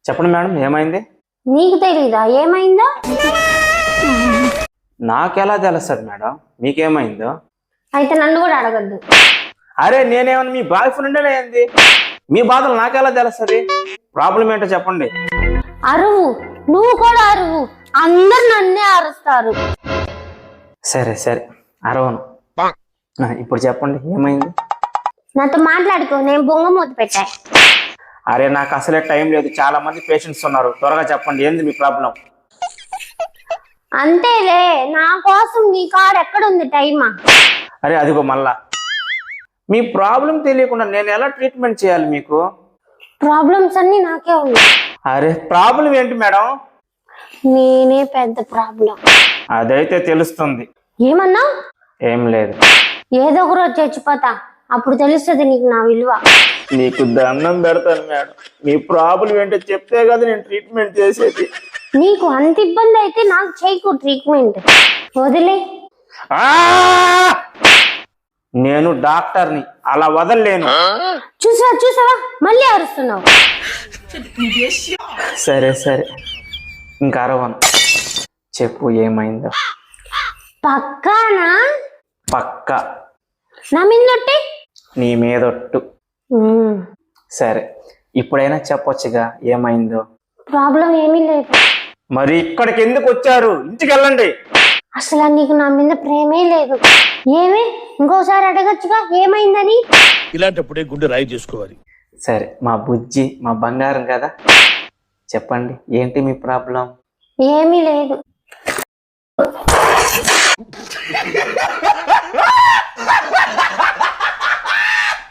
చెప్పండి మేడం, ఏమైంది? నీకు తెలీదా ఏమైందో? నాకెలా తెలుస్తుంది మేడం మీకేమైందో? అయితే నన్ను కూడా అడగద్దు. అరే నేనేమన్నా మీ బాయ్ ఫ్రెండ్ ఏంది? మీ బాధలు నాకెలా తెలుస్తుంది? ప్రాబ్లం ఏంటో చెప్పండి. అరువు, నువ్వు కూడా అరువు, అందరు నన్నే అరుస్తారు. సరే సరే అరవను. ఇప్పుడు చెప్పండి ఏమైంది? నాతో మాట్లాడుకో, నేను బొంగ మూత పెట్టా. అరే నాకు అసలే టైం లేదు, చాలా మంది పేషెంట్స్ ఉన్నారు, త్వరగా చెప్పండి ఏంది మీ ప్రాబ్లం? అంతేలే, నా కోసం నీ కాడ ఎక్కడుంది టైమా? అరే అదిగో మళ్ళా మీ ప్రాబ్లం తెలియకుండా నేను ఎలా ట్రీట్మెంట్ చేయాలి మీకు? ప్రాబ్లమ్స్ అన్ని నాకే ఉన్నాయి. అరే ప్రాబ్లం ఏంటి మేడం? నేనే పెద్ద ప్రాబ్లం. అదైతే తెలుస్తుంది. ఏమన్నా? ఏం లేదు. ఏదో ఒక రోజు చచ్చిపోతా, అప్పుడు తెలుస్తుంది నీకు నా విలువ. నీకు దండం పెడతాను మేడం, మీ ప్రాబ్లం ఏంటో చెప్తే కదా నేను ట్రీట్మెంట్ చేసేది. నీకు అంత ఇబ్బంది అయితే నాకు చేయకు ట్రీట్మెంట్, వదిలే. నేను డాక్టర్ని, అలా వదలలేను. చూసావా మళ్ళీ అరుస్తున్నావు. సరే సరే ఇంకా అరవను. చెప్పు ఏమైందో? పక్కానా? పక్క. నా మీదొట్టే. నీ మీదొట్టు. సరే ఇప్పుడైనా చెప్పొచ్చుగా ఏమైందో? ప్రాబ్లం ఏమీ లేదు. మరి ఇక్కడికి ఎందుకు వచ్చారు? ఇంటికి వెళ్ళండి. అసలు నీకు నా మీద ప్రేమే లేదు. ఏమి ఇంకోసారి అడగచ్చుగా ఏమైందని. ఇలాంటప్పుడే గుండె రాయి చేసుకోవాలి. సరే మా బుజ్జి, మా బంగారం కదా, చెప్పండి ఏంటి మీ ప్రాబ్లం? ఏమీ లేదు.